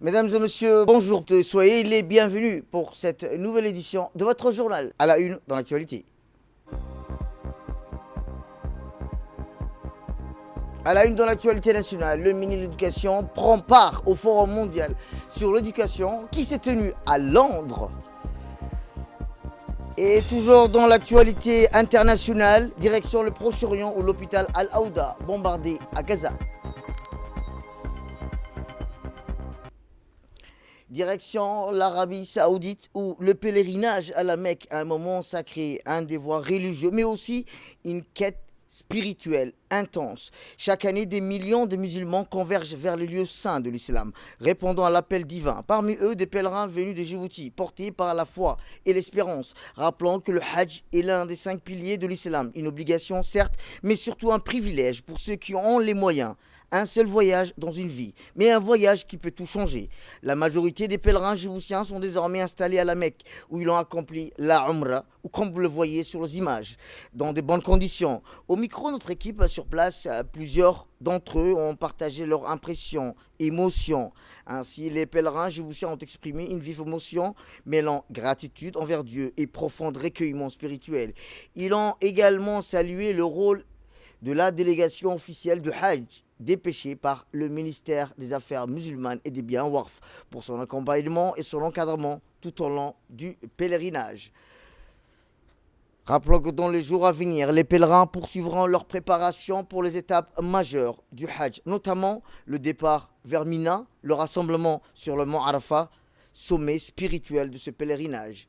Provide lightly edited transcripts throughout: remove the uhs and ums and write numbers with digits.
Mesdames et messieurs, bonjour, soyez les bienvenus pour cette nouvelle édition de votre journal à la une dans l'actualité. À la une dans l'actualité nationale, le ministre de l'Éducation prend part au Forum mondial sur l'éducation qui s'est tenu à Londres. Et toujours dans l'actualité internationale, direction le Proche-Orient où l'hôpital Al-Aouda bombardé à Gaza. Direction l'Arabie Saoudite où le pèlerinage à la Mecque, un moment sacré, un devoir religieux, mais aussi une quête spirituelle intense. Chaque année, des millions de musulmans convergent vers les lieux saints de l'islam, répondant à l'appel divin. Parmi eux, des pèlerins venus de Djibouti, portés par la foi et l'espérance, rappelant que le Hajj est l'un des 5 piliers de l'islam, une obligation certes, mais surtout un privilège pour ceux qui ont les moyens. Un seul voyage dans une vie, mais un voyage qui peut tout changer. La majorité des pèlerins djiboutiens sont désormais installés à la Mecque, où ils ont accompli la Umrah, ou comme vous le voyez sur les images, dans de bonnes conditions. Au micro, notre équipe sur place, plusieurs d'entre eux ont partagé leurs impressions, émotions. Ainsi, les pèlerins djiboutiens ont exprimé une vive émotion, mêlant gratitude envers Dieu et profond recueillement spirituel. Ils ont également salué le rôle de la délégation officielle du Hajj, dépêchée par le ministère des Affaires musulmanes et des biens Waqf pour son accompagnement et son encadrement tout au long du pèlerinage. Rappelons que dans les jours à venir, les pèlerins poursuivront leur préparation pour les étapes majeures du Hajj, notamment le départ vers Mina, le rassemblement sur le mont Arafat, sommet spirituel de ce pèlerinage.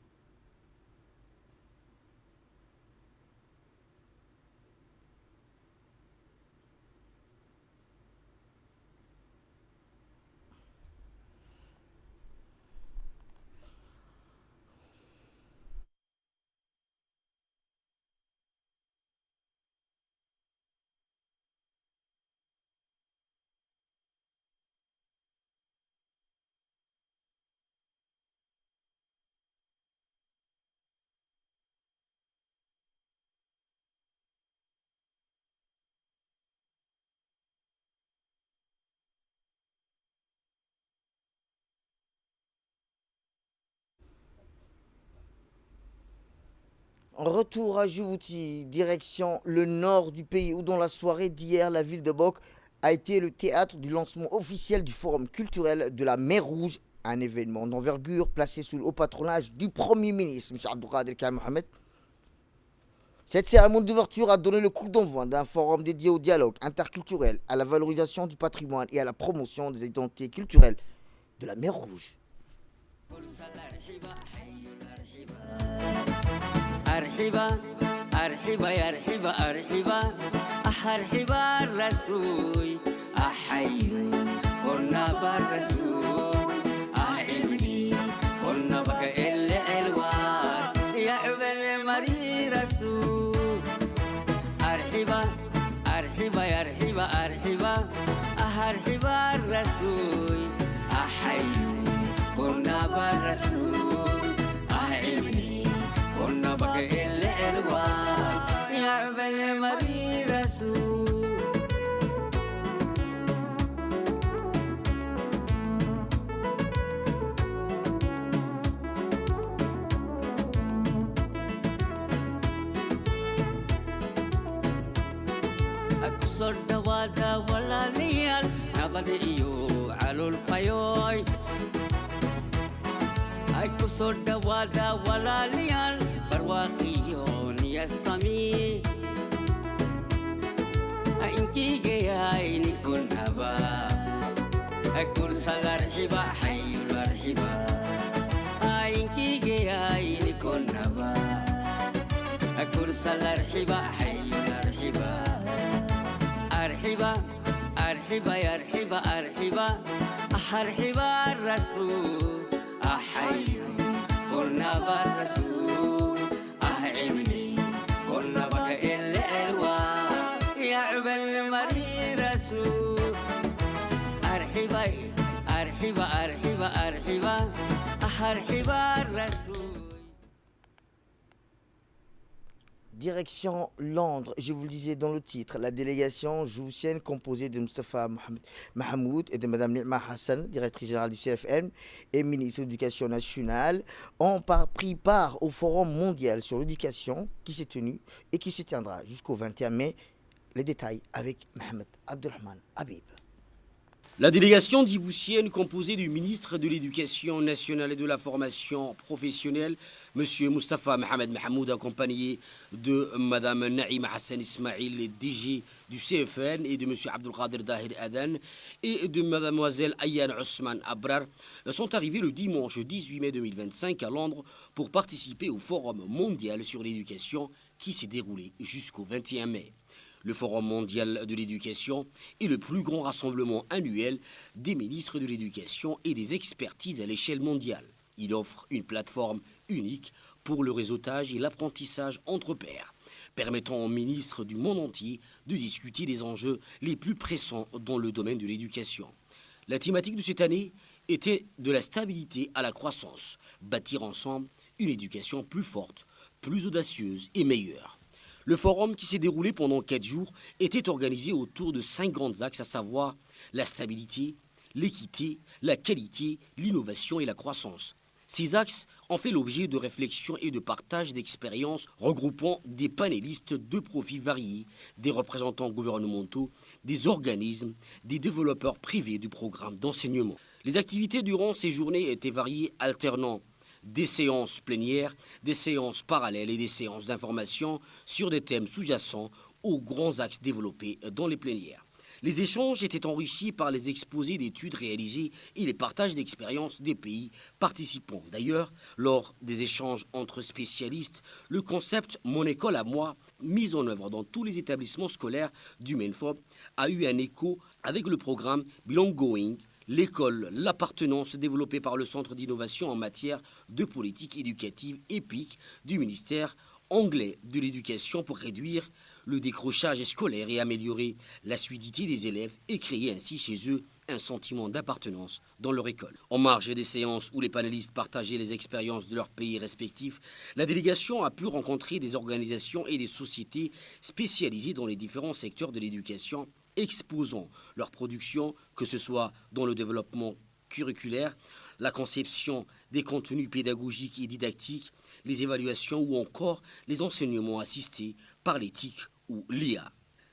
Retour à Djibouti, direction le nord du pays où dans la soirée d'hier, la ville de Bok a été le théâtre du lancement officiel du forum culturel de la mer Rouge, un événement d'envergure placé sous le haut patronage du Premier ministre, M. Abdelkader Khan Mohamed. Cette cérémonie d'ouverture a donné le coup d'envoi d'un forum dédié au dialogue interculturel, à la valorisation du patrimoine et à la promotion des identités culturelles de la mer Rouge. أرحبا أرحبا يا أرحبا أرحبا أرحبا الرسول أحيي كنا بالرسول أحبني كنا بك العلوان يا عبل مري رسول أرحبا أرحبا يا أرحبا أرحبا أرحبا الرسول أحيي كنا بالرسول أحبني كنا بك العلوان يا عبل مري رسول أكسر دوادا ولا نيال نبدئيو على الفيوي أكسر دوادا ولا نيال برواقيون يا سمي أنكي جايني كن أبا أكون سلار حبا حي الأرحبا أنكي جايني كن أبا أكون سلار حبا حي الأرحبا أرحبا أرحبا يا أرحبا أرحبا أرحبا الرسول أحيي كنا بالرسول أحبني كنا بك العلوان يا عبل مري رسول أرحبا أرحبا أرحبا أرحبا أرحبا الرسول. Direction Londres, je vous le disais dans le titre, la délégation djiboutienne composée de Mustafa Mahamoud et de Mme Nirma Hassan, directrice générale du CFM et ministre de l'Éducation nationale, ont pris part au Forum mondial sur l'éducation qui s'est tenu et qui se tiendra jusqu'au 21 mai. Les détails avec Mohamed Abdelrahman Habib. La délégation djiboutienne composée du ministre de l'Éducation nationale et de la formation professionnelle, M. Mustafa Mohamed Mahamoud, accompagné de Mme Naïma Hassan Ismail, les DG du CFN, et de M. Abdelkader Dahir Adan et de Mlle Ayane Ousmane Abrar, sont arrivés le dimanche 18 mai 2025 à Londres pour participer au Forum mondial sur l'éducation qui s'est déroulé jusqu'au 21 mai. Le Forum mondial de l'éducation est le plus grand rassemblement annuel des ministres de l'éducation et des expertises à l'échelle mondiale. Il offre une plateforme unique pour le réseautage et l'apprentissage entre pairs, permettant aux ministres du monde entier de discuter des enjeux les plus pressants dans le domaine de l'éducation. La thématique de cette année était de la stabilité à la croissance, bâtir ensemble une éducation plus forte, plus audacieuse et meilleure. Le forum qui s'est déroulé pendant 4 jours était organisé autour de 5 grands axes, à savoir la stabilité, l'équité, la qualité, l'innovation et la croissance. Ces axes ont fait l'objet de réflexions et de partage d'expériences regroupant des panélistes de profils variés, des représentants gouvernementaux, des organismes, des développeurs privés du programme d'enseignement. Les activités durant ces journées étaient variées, alternant des séances plénières, des séances parallèles et des séances d'information sur des thèmes sous-jacents aux grands axes développés dans les plénières. Les échanges étaient enrichis par les exposés d'études réalisées et les partages d'expériences des pays participants. D'ailleurs, lors des échanges entre spécialistes, le concept « Mon école à moi », mis en œuvre dans tous les établissements scolaires du MENFOP, a eu un écho avec le programme « Belong Going », l'école, l'appartenance développée par le Centre d'innovation en matière de politique éducative EPIC du ministère anglais de l'éducation pour réduire le décrochage scolaire et améliorer l'assiduité des élèves et créer ainsi chez eux un sentiment d'appartenance dans leur école. En marge des séances où les panélistes partageaient les expériences de leurs pays respectifs, la délégation a pu rencontrer des organisations et des sociétés spécialisées dans les différents secteurs de l'éducation, exposant leur production, que ce soit dans le développement curriculaire, la conception des contenus pédagogiques et didactiques, les évaluations ou encore les enseignements assistés par l'éthique ou l'IA.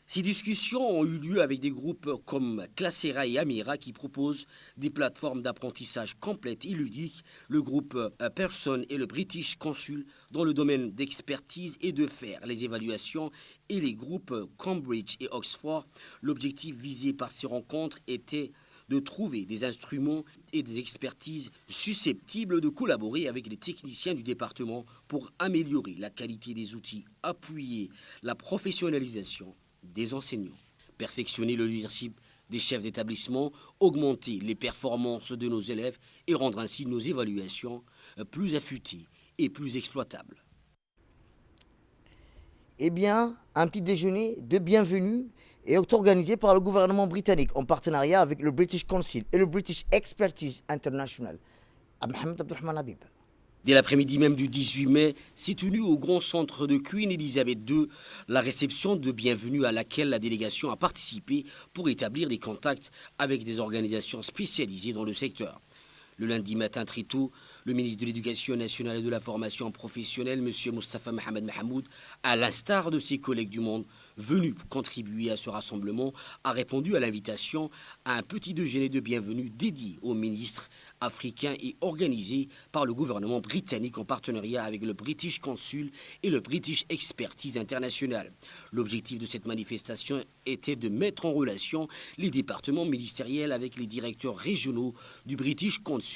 Ces discussions ont eu lieu avec des groupes comme Classera et Amira qui proposent des plateformes d'apprentissage complètes et ludiques, le groupe Pearson et le British Council dans le domaine d'expertise et de faire les évaluations, et les groupes Cambridge et Oxford. L'objectif visé par ces rencontres était de trouver des instruments et des expertises susceptibles de collaborer avec les techniciens du département pour améliorer la qualité des outils, appuyer la professionnalisation des enseignants, perfectionner le leadership des chefs d'établissement, augmenter les performances de nos élèves et rendre ainsi nos évaluations plus affûtées et plus exploitables. Eh bien, un petit déjeuner de bienvenue est organisé par le gouvernement britannique en partenariat avec le British Council et le British Expertise International. Mohamed Abdelrahman Habib. Dès l'après-midi même du 18 mai, s'est tenue au grand centre de Queen Elizabeth II la réception de bienvenue à laquelle la délégation a participé pour établir des contacts avec des organisations spécialisées dans le secteur. Le lundi matin très tôt, le ministre de l'Éducation nationale et de la formation professionnelle, M. Mustafa Mohamed Mahamoud, à l'instar de ses collègues du monde venus contribuer à ce rassemblement, a répondu à l'invitation à un petit déjeuner de bienvenue dédié aux ministres africains et organisé par le gouvernement britannique en partenariat avec le British Council et le British Expertise International. L'objectif de cette manifestation était de mettre en relation les départements ministériels avec les directeurs régionaux du British Council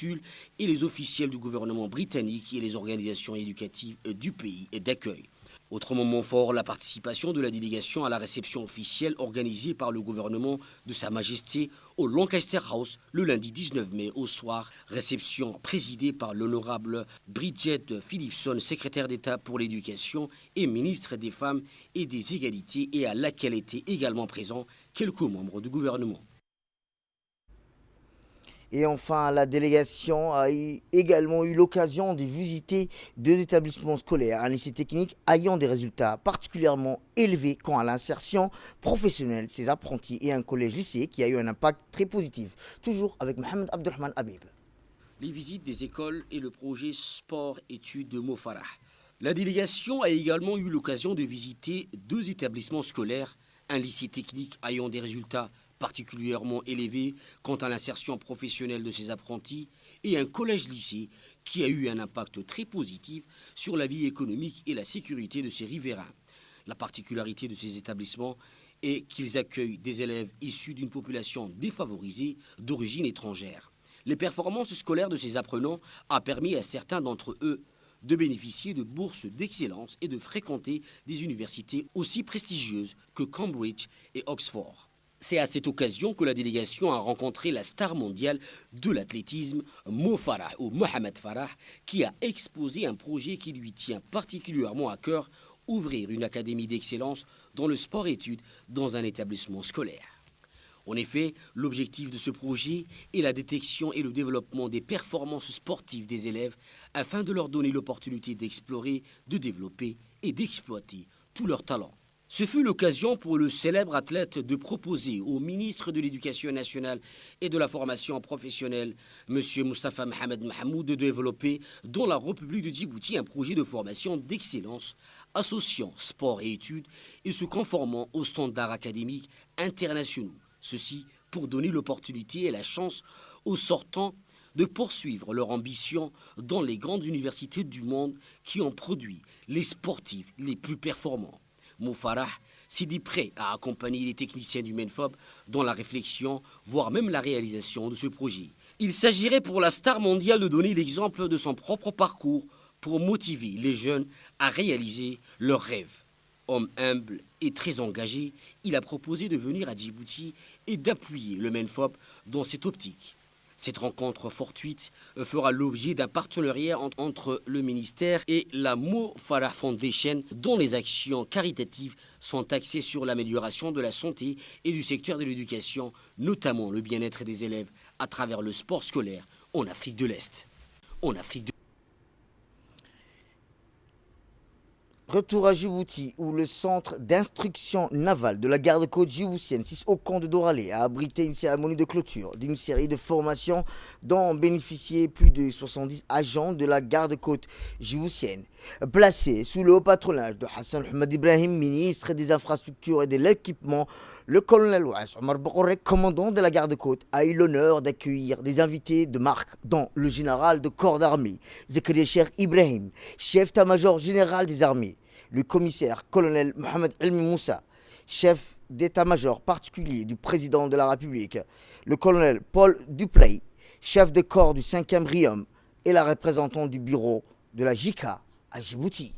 et les officiels du gouvernement britannique et les organisations éducatives du pays d'accueil. Autre moment fort, la participation de la délégation à la réception officielle organisée par le gouvernement de Sa Majesté au Lancaster House le lundi 19 mai au soir. Réception présidée par l'honorable Bridget Phillipson, secrétaire d'État pour l'éducation et ministre des Femmes et des Égalités, et à laquelle étaient également présents quelques membres du gouvernement. Et enfin, la délégation a également eu l'occasion de visiter deux établissements scolaires, un lycée technique ayant des résultats particulièrement élevés quant à l'insertion professionnelle de ses apprentis et un collège-lycée qui a eu un impact très positif. Toujours avec Mohamed Abdelrahman Habib. Les visites des écoles et le projet sport-études de Mofarah. La délégation a également eu l'occasion de visiter deux établissements scolaires, un lycée technique ayant des résultats particulièrement élevés quant à l'insertion professionnelle de ses apprentis et un collège-lycée qui a eu un impact très positif sur la vie économique et la sécurité de ses riverains. La particularité de ces établissements est qu'ils accueillent des élèves issus d'une population défavorisée d'origine étrangère. Les performances scolaires de ces apprenants ont permis à certains d'entre eux de bénéficier de bourses d'excellence et de fréquenter des universités aussi prestigieuses que Cambridge et Oxford. C'est à cette occasion que la délégation a rencontré la star mondiale de l'athlétisme, Mo Farah ou Mohamed Farah, qui a exposé un projet qui lui tient particulièrement à cœur, ouvrir une académie d'excellence dans le sport-études dans un établissement scolaire. En effet, l'objectif de ce projet est la détection et le développement des performances sportives des élèves afin de leur donner l'opportunité d'explorer, de développer et d'exploiter tous leurs talents. Ce fut l'occasion pour le célèbre athlète de proposer au ministre de l'Éducation nationale et de la formation professionnelle, M. Moustapha Mohamed Mahmoud, de développer dans la République de Djibouti un projet de formation d'excellence associant sport et études et se conformant aux standards académiques internationaux. Ceci pour donner l'opportunité et la chance aux sortants de poursuivre leur ambition dans les grandes universités du monde qui ont produit les sportifs les plus performants. Mo Farah s'est dit prêt à accompagner les techniciens du MENFOP dans la réflexion, voire même la réalisation de ce projet. Il s'agirait pour la star mondiale de donner l'exemple de son propre parcours pour motiver les jeunes à réaliser leurs rêves. Homme humble et très engagé, il a proposé de venir à Djibouti et d'appuyer le MENFOP dans cette optique. Cette rencontre fortuite fera l'objet d'un partenariat entre le ministère et la Mo Farah Foundation, dont les actions caritatives sont axées sur l'amélioration de la santé et du secteur de l'éducation, notamment le bien-être des élèves à travers le sport scolaire en Afrique de l'Est. Retour à Djibouti, où le centre d'instruction navale de la garde-côte djiboutienne, 6 au camp de Doralé, a abrité une cérémonie de clôture d'une série de formations dont ont bénéficié plus de 70 agents de la garde-côte djiboutienne. Placé sous le haut patronage de Hassan Ahmed Ibrahim, ministre des Infrastructures et de l'Équipement, le colonel Ouass Omar Bokoré, commandant de la garde-côte, a eu l'honneur d'accueillir des invités de marque, dont le général de corps d'armée, Zakaria Cheikh Ibrahim, chef d'état-major général des armées, le commissaire colonel Mohamed Elmi Moussa, chef d'état-major particulier du président de la République, le colonel Paul Duplay, chef de corps du 5e Riom et la représentante du bureau de la JICA à Djibouti.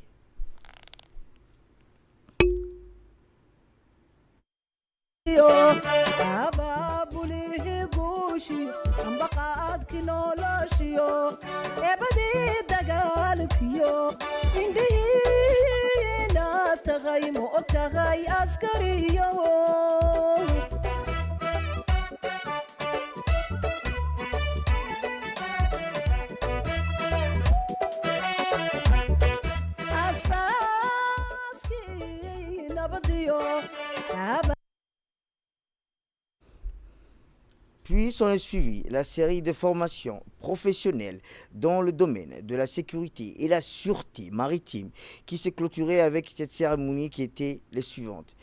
Puis s'en est suivi la série de formations professionnelles dans le domaine de la sécurité et la sûreté maritime qui s'est clôturée avec cette cérémonie qui était les suivantes.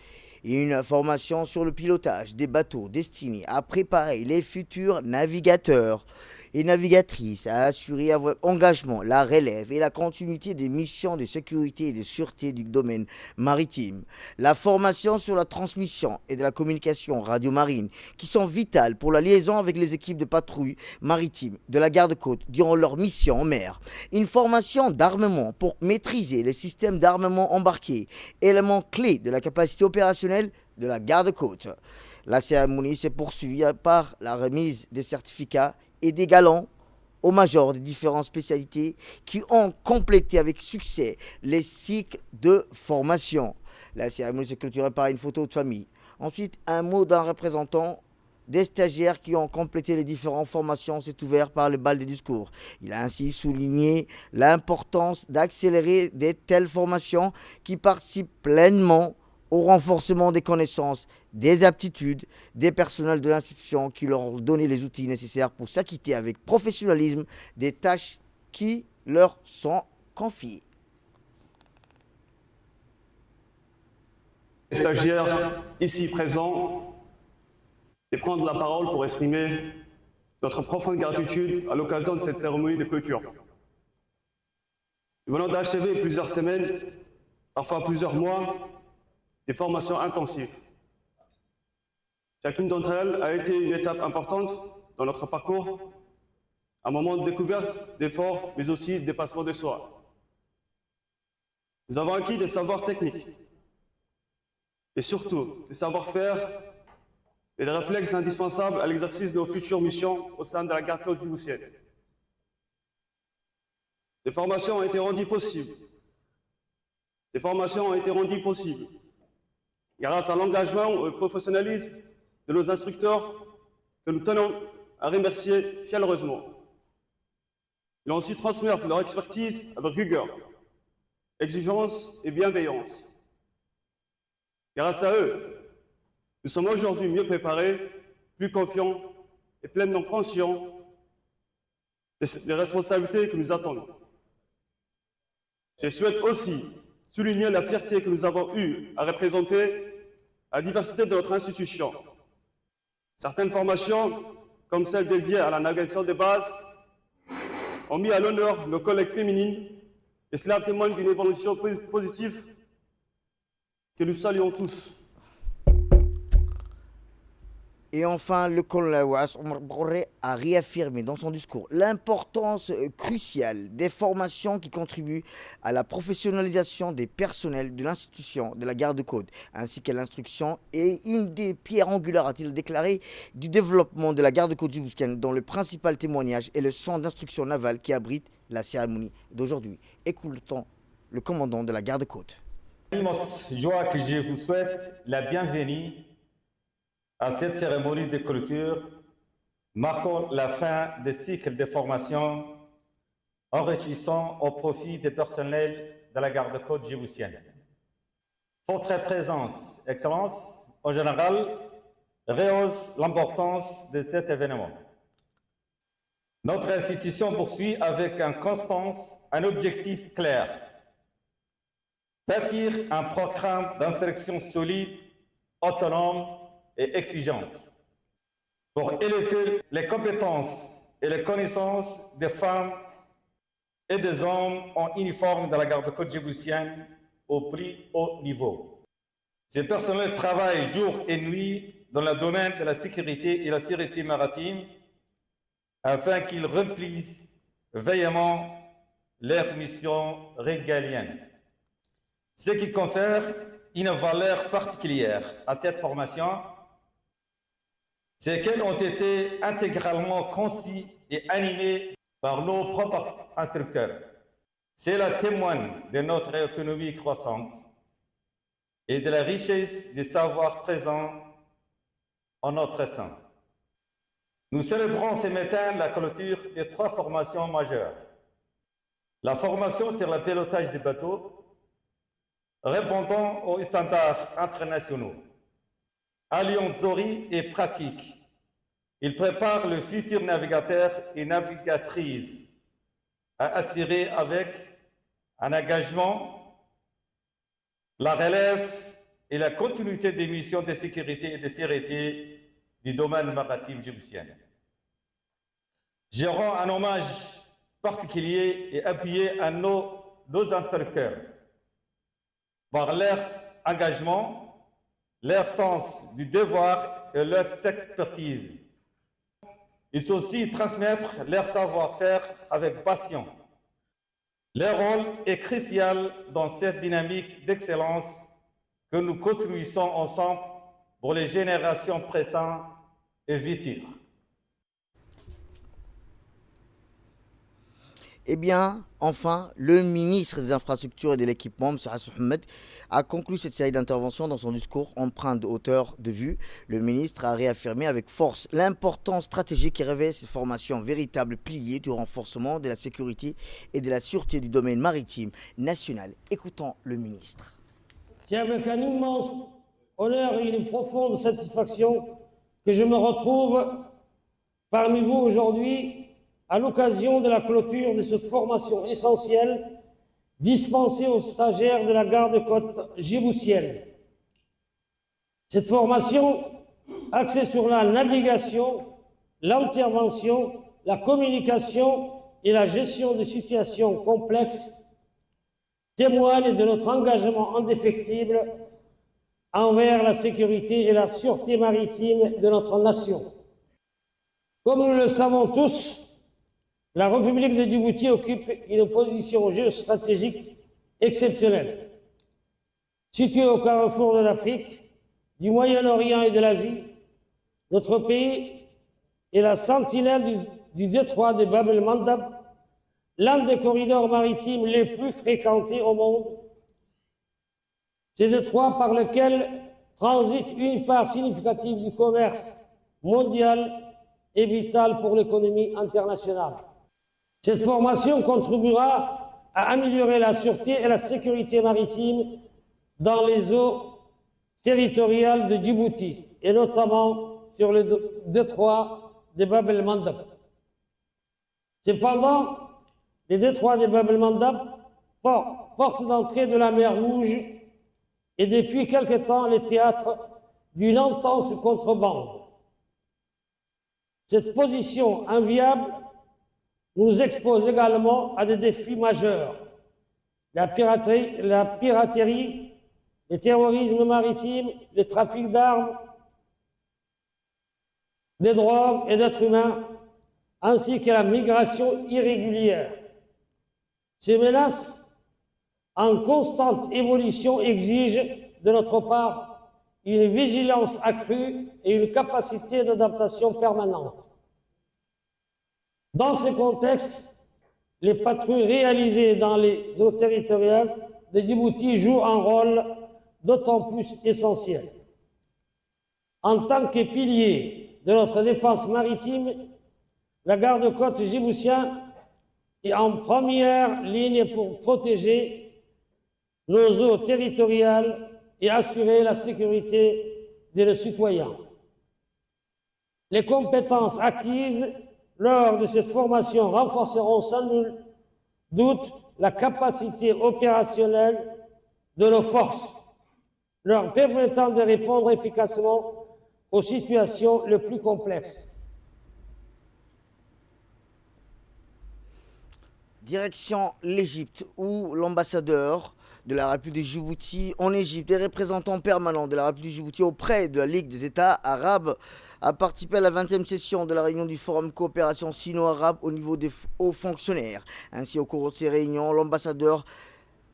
Et une formation sur le pilotage des bateaux destinés à préparer les futurs navigateurs et navigatrices à assurer avec engagement la relève et la continuité des missions de sécurité et de sûreté du domaine maritime. La formation sur la transmission et de la communication radio-marine qui sont vitales pour la liaison avec les équipes de patrouille maritime de la garde-côte durant leur mission en mer. Une formation d'armement pour maîtriser les systèmes d'armement embarqués, élément clé de la capacité opérationnelle de la garde-côte. La cérémonie s'est poursuivie par la remise des certificats et des galons aux majors des différentes spécialités qui ont complété avec succès les cycles de formation. La cérémonie s'est clôturée par une photo de famille. Ensuite, un mot d'un représentant des stagiaires qui ont complété les différentes formations s'est ouvert par le bal des discours. Il a ainsi souligné l'importance d'accélérer de telles formations qui participent pleinement au renforcement des connaissances, des aptitudes des personnels de l'institution qui leur ont donné les outils nécessaires pour s'acquitter avec professionnalisme des tâches qui leur sont confiées. Les stagiaires ici présents et prendre la parole pour exprimer notre profonde gratitude à l'occasion de cette cérémonie de clôture. Nous venons d'achever plusieurs semaines, parfois plusieurs mois, des formations intensives. Chacune d'entre elles a été une étape importante dans notre parcours, un moment de découverte, d'effort, mais aussi de dépassement de soi. Nous avons acquis des savoirs techniques et surtout des savoir-faire et des réflexes indispensables à l'exercice de nos futures missions au sein de la garde côte djiboutienne. Ces formations ont été rendues possibles. Grâce à l'engagement et au professionnalisme de nos instructeurs que nous tenons à remercier chaleureusement. Ils ont su transmettre leur expertise avec rigueur, exigence et bienveillance. Grâce à eux, nous sommes aujourd'hui mieux préparés, plus confiants et pleinement conscients des responsabilités que nous attendons. Je souhaite aussi souligner la fierté que nous avons eue à représenter la diversité de notre institution. Certaines formations, comme celle dédiée à la navigation de base, ont mis à l'honneur nos collègues féminines et cela témoigne d'une évolution positive que nous saluons tous. Et enfin, le colonel Ouass Omar Borré a réaffirmé dans son discours l'importance cruciale des formations qui contribuent à la professionnalisation des personnels de l'institution de la garde-côte, ainsi qu'à l'instruction et une des pierres angulaires, a-t-il déclaré, du développement de la garde-côte djiboutienne, dont le principal témoignage est le centre d'instruction navale qui abrite la cérémonie d'aujourd'hui. Écoutons le commandant de la garde-côte. Immense joie que je vous souhaite la bienvenue à cette cérémonie de clôture marquant la fin des cycles de formation enrichissant au profit des personnels de la garde-côte djiboutienne. Votre présence, Excellence, en général, rehausse l'importance de cet événement. Notre institution poursuit avec constance un objectif clair: bâtir un programme d'instruction solide, autonome et exigeante pour élever les compétences et les connaissances des femmes et des hommes en uniforme de la garde-côte djiboutienne au plus haut niveau. Ces personnels travaillent jour et nuit dans le domaine de la sécurité et la sûreté maritime afin qu'ils remplissent vaillamment leur mission régalienne. Ce qui confère une valeur particulière à cette formation, c'est qu'elles ont été intégralement conçues et animées par nos propres instructeurs. Cela témoigne de notre autonomie croissante et de la richesse des savoirs présents en notre sein. Nous célébrons ce matin la clôture de 3 formations majeures. La formation sur le pilotage des bateaux, répondant aux standards internationaux. Alliant théorie et pratique, il prépare le futur navigateur et navigatrice à assurer avec un engagement la relève et la continuité des missions de sécurité et de sûreté du domaine maritime djiboutien. Je rends un hommage particulier et appuyé à nos instructeurs par leur engagement, leur sens du devoir et leur expertise. Ils sont aussi transmettre leur savoir-faire avec passion. Leur rôle est crucial dans cette dynamique d'excellence que nous construisons ensemble pour les générations présentes et futures. Eh bien, enfin, le ministre des Infrastructures et de l'Équipement, M. Hassan Mohamed, a conclu cette série d'interventions dans son discours empreint de hauteur de vue. Le ministre a réaffirmé avec force l'importance stratégique qui revêt cette formation, véritable pilier du renforcement de la sécurité et de la sûreté du domaine maritime national. Écoutons le ministre. C'est avec un immense honneur et une profonde satisfaction que je me retrouve parmi vous aujourd'hui à l'occasion de la clôture de cette formation essentielle dispensée aux stagiaires de la garde-côte djiboutienne. Cette formation, axée sur la navigation, l'intervention, la communication et la gestion de situations complexes, témoigne de notre engagement indéfectible envers la sécurité et la sûreté maritime de notre nation. Comme nous le savons tous, la République de Djibouti occupe une position géostratégique exceptionnelle. Située au carrefour de l'Afrique, du Moyen-Orient et de l'Asie, notre pays est la sentinelle du détroit de Bab el-Mandab, l'un des corridors maritimes les plus fréquentés au monde. Ces détroits par lesquels transite une part significative du commerce mondial et vitale pour l'économie internationale. Cette formation contribuera à améliorer la sûreté et la sécurité maritime dans les eaux territoriales de Djibouti et notamment sur le détroit de Bab el-Mandab. Cependant, les détroits de Bab el-Mandab, porte d'entrée de la mer Rouge, est depuis quelque temps le théâtre d'une intense contrebande. Cette position enviable nous expose également à des défis majeurs. La piraterie, le terrorisme maritime, le trafic d'armes, des drogues et d'êtres humains, ainsi que la migration irrégulière. Ces menaces en constante évolution exigent de notre part une vigilance accrue et une capacité d'adaptation permanente. Dans ce contexte, les patrouilles réalisées dans les eaux territoriales de Djibouti jouent un rôle d'autant plus essentiel. En tant que pilier de notre défense maritime, la garde-côte djiboutienne est en première ligne pour protéger nos eaux territoriales et assurer la sécurité de nos citoyens. Les compétences acquises lors de cette formation renforceront sans nul doute la capacité opérationnelle de nos forces, leur permettant de répondre efficacement aux situations les plus complexes. Direction l'Égypte, où l'ambassadeur de la République de Djibouti en Égypte, des représentants permanents de la République de Djibouti auprès de la Ligue des États arabes, a participé à la 20e session de la réunion du Forum Coopération Sino-Arabe au niveau des hauts fonctionnaires. Ainsi, au cours de ces réunions, l'ambassadeur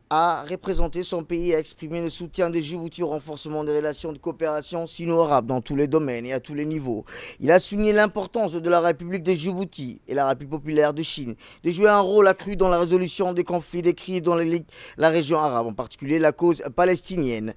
a représenté son pays et a exprimé le soutien de Djibouti au renforcement des relations de coopération sino-arabe dans tous les domaines et à tous les niveaux. Il a souligné l'importance de la République de Djibouti et la République populaire de Chine de jouer un rôle accru dans la résolution des conflits décrits dans la région arabe, en particulier la cause palestinienne.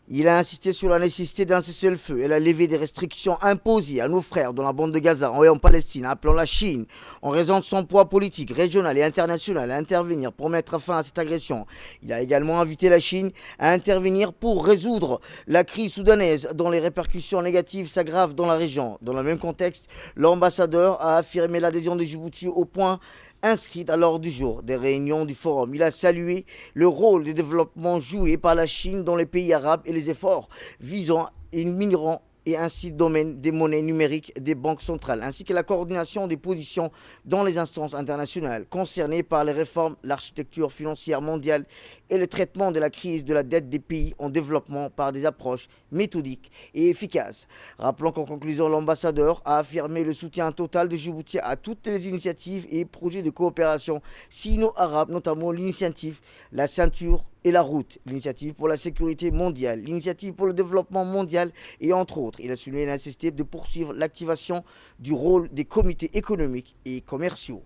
Il a insisté sur la nécessité d'un cessez-le-feu et la levée des restrictions imposées à nos frères dans la bande de Gaza et en Palestine, appelant la Chine, en raison de son poids politique, régional et international, à intervenir pour mettre fin à cette agression. Il a également invité la Chine à intervenir pour résoudre la crise soudanaise dont les répercussions négatives s'aggravent dans la région. Dans le même contexte, l'ambassadeur a affirmé l'adhésion de Djibouti au point inscrite à l'ordre du jour des réunions du forum. Il a salué le rôle de développement joué par la Chine dans les pays arabes et les efforts visant et minérant et ainsi le domaine des monnaies numériques des banques centrales, ainsi que la coordination des positions dans les instances internationales concernées par les réformes, l'architecture financière mondiale et le traitement de la crise de la dette des pays en développement par des approches méthodiques et efficaces. Rappelons qu'en conclusion, l'ambassadeur a affirmé le soutien total de Djibouti à toutes les initiatives et projets de coopération sino-arabe, notamment l'initiative La Ceinture et la route, l'initiative pour la sécurité mondiale, l'initiative pour le développement mondial et entre autres. Il a souligné la nécessité de poursuivre l'activation du rôle des comités économiques et commerciaux.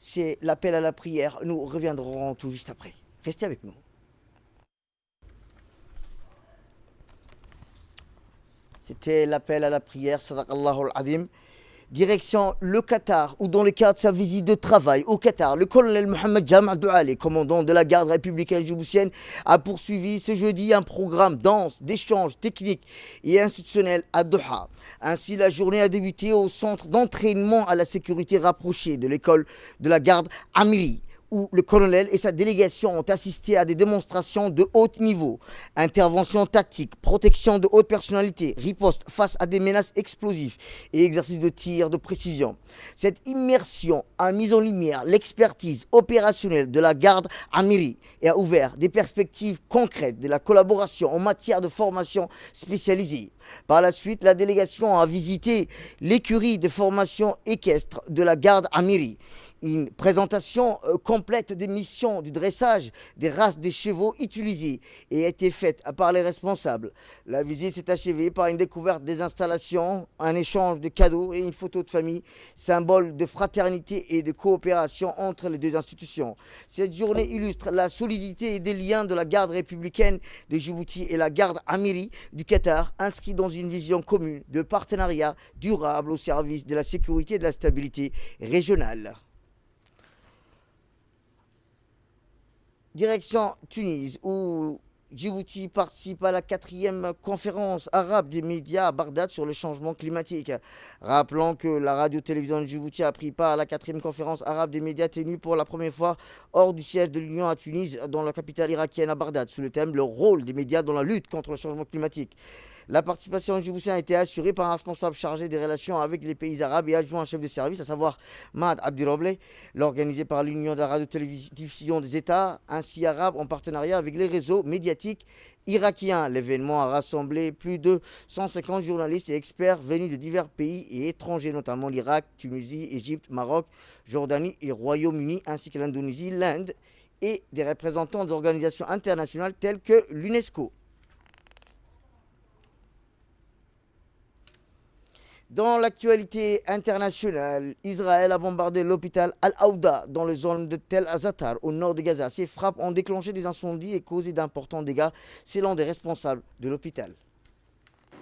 c'est l'appel à la prière. Nous reviendrons tout juste après. Restez avec nous. C'était l'appel à la prière, Sadaqallahu al-Azim. Direction le Qatar, où dans le cadre de sa visite de travail au Qatar, le colonel Mohamed Jamal Douali, commandant de la garde républicaine djiboutienne, a poursuivi ce jeudi un programme dense d'échanges techniques et institutionnels à Doha. Ainsi, la journée a débuté au centre d'entraînement à la sécurité rapprochée de l'école de la garde Amiri, où le colonel et sa délégation ont assisté à des démonstrations de haut niveau, interventions tactiques, protection de haute personnalité, riposte face à des menaces explosives et exercices de tir de précision. Cette immersion a mis en lumière l'expertise opérationnelle de la garde Amiri et a ouvert des perspectives concrètes de la collaboration en matière de formation spécialisée. Par la suite, la délégation a visité l'écurie de formation équestre de la garde Amiri. Une présentation complète des missions du dressage des races des chevaux utilisés et a été faite par les responsables. La visite s'est achevée par une découverte des installations, un échange de cadeaux et une photo de famille, symbole de fraternité et de coopération entre les deux institutions. Cette journée illustre la solidité des liens de la garde républicaine de Djibouti et la garde Amiri du Qatar, inscrits dans une vision commune de partenariat durable au service de la sécurité et de la stabilité régionale. Direction Tunis, où Djibouti participe à la 4e conférence arabe des médias à Bagdad sur le changement climatique. Rappelons que la radio-télévision de Djibouti a pris part à la 4e conférence arabe des médias tenue pour la première fois hors du siège de l'Union à Tunis, dans la capitale irakienne à Bagdad, sous le thème « Le rôle des médias dans la lutte contre le changement climatique ». La participation djiboutienne a été assurée par un responsable chargé des relations avec les pays arabes et adjoint chef de service, à savoir Mahd Abdiroble, l'organisé par l'Union de la radio-télévision des États, ainsi arabes, en partenariat avec les réseaux médiatiques irakiens. L'événement a rassemblé plus de 150 journalistes et experts venus de divers pays et étrangers, notamment l'Irak, Tunisie, Égypte, Maroc, Jordanie et Royaume-Uni, ainsi que l'Indonésie, l'Inde et des représentants d'organisations internationales telles que l'UNESCO. Dans l'actualité internationale, Israël a bombardé l'hôpital Al-Aouda dans la zone de Tel Azatar au nord de Gaza. Ces frappes ont déclenché des incendies et causé d'importants dégâts selon des responsables de l'hôpital.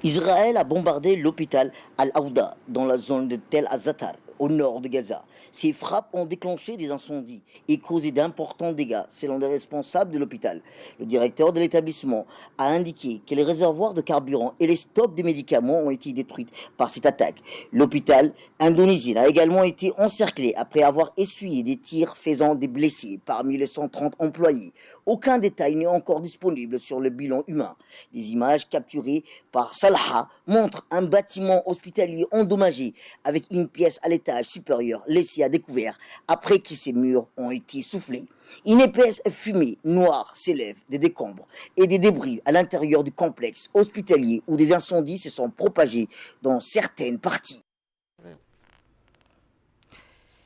Israël a bombardé l'hôpital Al-Aouda dans la zone de Tel Azatar au nord de Gaza. Ces frappes ont déclenché des incendies et causé d'importants dégâts, selon des responsables de l'hôpital. Le directeur de l'établissement a indiqué que les réservoirs de carburant et les stocks de médicaments ont été détruits par cette attaque. L'hôpital indonésien a également été encerclé après avoir essuyé des tirs faisant des blessés parmi les 130 employés. Aucun détail n'est encore disponible sur le bilan humain. Des images capturées par Salah montrent un bâtiment hospitalier endommagé avec une pièce à l'étage supérieur laissée à découvert après que ses murs ont été soufflés. Une épaisse fumée noire s'élève des décombres et des débris à l'intérieur du complexe hospitalier où des incendies se sont propagés dans certaines parties.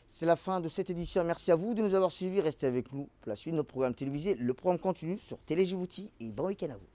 C'est la fin de cette édition. Merci à vous de nous avoir suivis. Restez avec nous pour la suite de nos programmes télévisés. Le programme continue sur Télé Djibouti et bon week-end à vous.